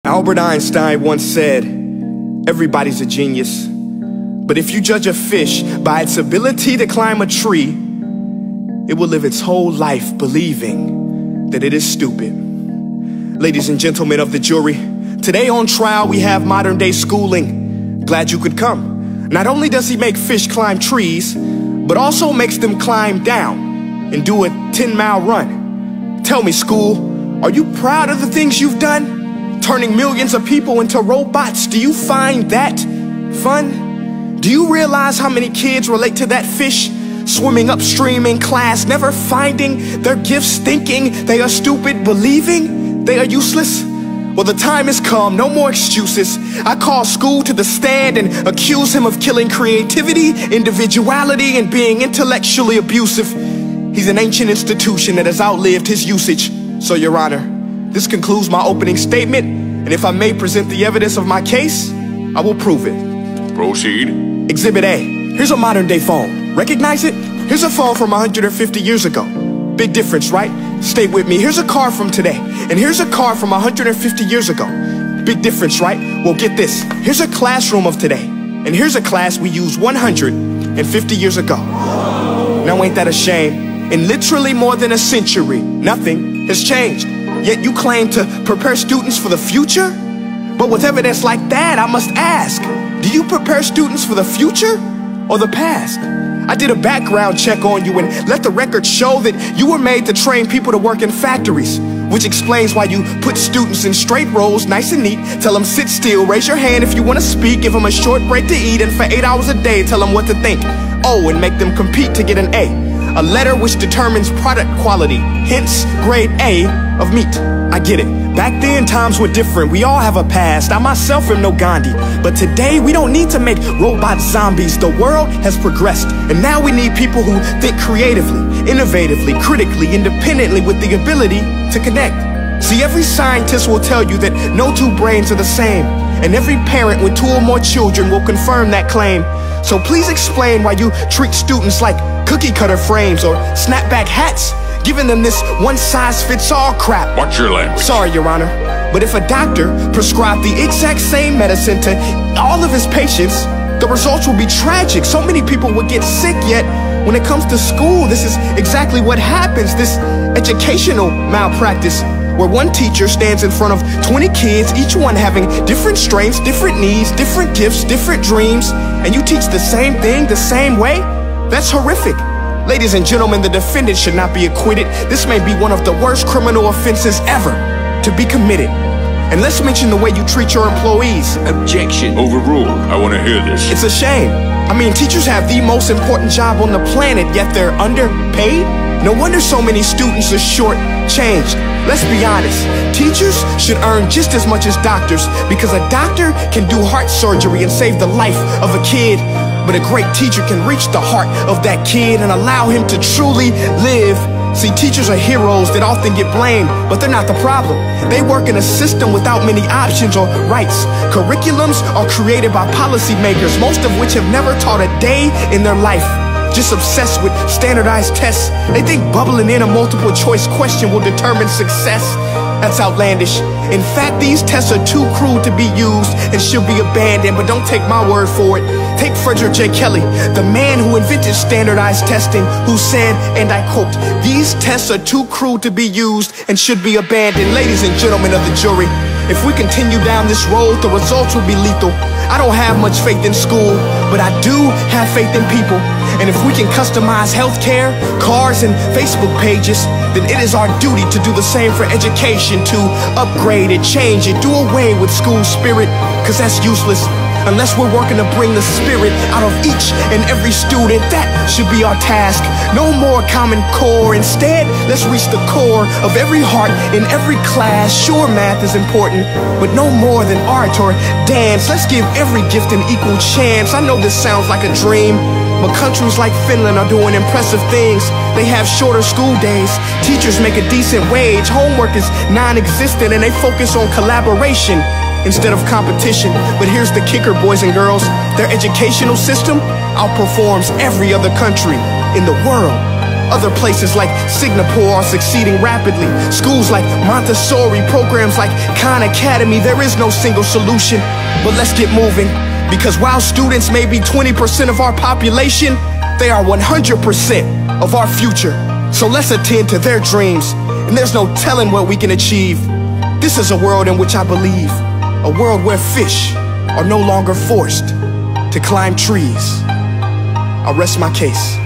Albert Einstein once said, everybody's a genius, but if you judge a fish by its ability to climb a tree, it will live its whole life believing that it is stupid. Ladies and gentlemen of the jury, today on trial we have modern day schooling. Glad you could come. Not only does he make fish climb trees, but also makes them climb down and do a 10-mile run. Tell me, school, are you proud of the things you've done? Turning millions of people into robots, do you find that fun? Do you realize how many kids relate to that fish swimming upstream in class, never finding their gifts, thinking they are stupid, believing they are useless? Well, the time has come, no more excuses. I call school to the stand and accuse him of killing creativity, individuality, and being intellectually abusive. He's an ancient institution that has outlived his usage. So, Your Honor, this concludes my opening statement, and if I may present the evidence of my case, I will prove it. Proceed. Exhibit A. Here's a modern day phone. Recognize it? Here's a phone from 150 years ago. Big difference, right? Stay with me. Here's a car from today, and here's a car from 150 years ago. Big difference, right? Well, get this. Here's a classroom of today, and here's a class we used 150 years ago. Now, ain't that a shame? In literally more than a century, nothing has changed. Yet you claim to prepare students for the future? But with evidence like that, I must ask, do you prepare students for the future or the past? I did a background check on you and let the record show that you were made to train people to work in factories, which explains why you put students in straight rows, nice and neat, tell them sit still, raise your hand if you want to speak, give them a short break to eat, and for 8 hours a day, tell them what to think. Oh, and make them compete to get an A letter which determines product quality, hence grade A of meat. I get it. Back then, times were different. We all have a past. I myself am no Gandhi. But today, we don't need to make robot zombies. The world has progressed, and now we need people who think creatively, innovatively, critically, independently, with the ability to connect. See, every scientist will tell you that no two brains are the same, and every parent with 2 or more children will confirm that claim. So please explain why you treat students like cookie cutter frames or snapback hats, giving them this one-size-fits-all crap. Watch your language. Sorry, Your Honor, but if a doctor prescribed the exact same medicine to all of his patients, the results will be tragic. So many people would get sick, yet when it comes to school, this is exactly what happens. This educational malpractice, where one teacher stands in front of 20 kids, each one having different strengths, different needs, different gifts, different dreams, and you teach the same thing the same way? That's horrific. Ladies and gentlemen, the defendant should not be acquitted. This may be one of the worst criminal offenses ever to be committed. And let's mention the way you treat your employees. Objection. Overruled. I want to hear this. It's a shame. I mean, teachers have the most important job on the planet, yet they're underpaid? No wonder so many students are short-changed. Let's be honest, teachers should earn just as much as doctors, because a doctor can do heart surgery and save the life of a kid, but a great teacher can reach the heart of that kid and allow him to truly live. See, teachers are heroes that often get blamed, but they're not the problem. They work in a system without many options or rights. Curriculums are created by policymakers, most of which have never taught a day in their life. Just obsessed with standardized tests. They think bubbling in a multiple choice question will determine success. That's outlandish. In fact, these tests are too crude to be used and should be abandoned, but don't take my word for it. Take Frederick J. Kelly, the man who invented standardized testing, who said, and I quote, "These tests are too crude to be used and should be abandoned." Ladies and gentlemen of the jury, if we continue down this road, the results will be lethal. I don't have much faith in school, but I do have faith in people. And if we can customize healthcare, cars, and Facebook pages, then it is our duty to do the same for education, to upgrade it, change it, do away with school spirit, because that's useless. Unless we're working to bring the spirit out of each and every student, that should be our task. No more Common Core. Instead, let's reach the core of every heart in every class. Sure, math is important, but no more than art or dance. Let's give every gift an equal chance. I know this sounds like a dream, but countries like Finland are doing impressive things. They have shorter school days, teachers make a decent wage, homework is non-existent, and they focus on collaboration instead of competition. But here's the kicker, boys and girls. Their educational system outperforms every other country in the world. Other places like Singapore are succeeding rapidly. Schools like Montessori, programs like Khan Academy. There is no single solution, but let's get moving. Because while students may be 20% of our population, they are 100% of our future. So let's attend to their dreams, and there's no telling what we can achieve. This is a world in which I believe, a world where fish are no longer forced to climb trees. I'll rest my case.